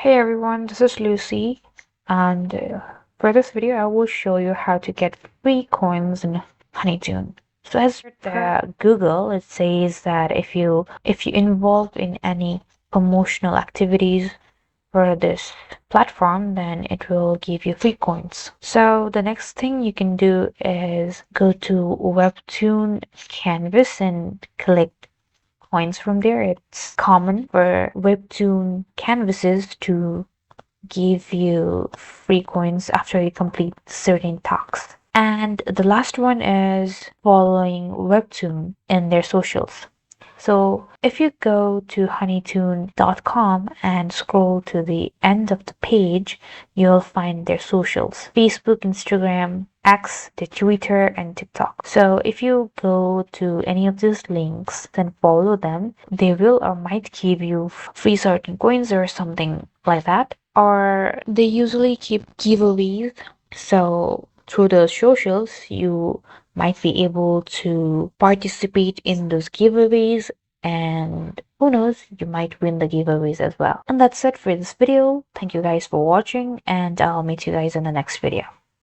Hey everyone, this is Lucy, and for this video, I will show you how to get free coins in Honeytoon. So as the Google, it says that if you involve in any promotional activities for this platform, then it will give you free coins. So the next thing you can do is go to Webtoon Canvas and collect coins from there. It's common for Webtoon canvases to give you free coins after you complete certain tasks. And the last one is following Webtoon in their socials. So if you go to honeytoon.com and scroll to the end of the page, you'll find their socials: Facebook, Instagram, X, the Twitter, and TikTok. So if you go to any of these links and follow them, they will or might give you free certain coins or something like that. Or they usually keep giveaways. So through the socials, you might be able to participate in those giveaways, and who knows, you might win the giveaways as well. And that's it for this video. Thank you guys for watching, and I'll meet you guys in the next video.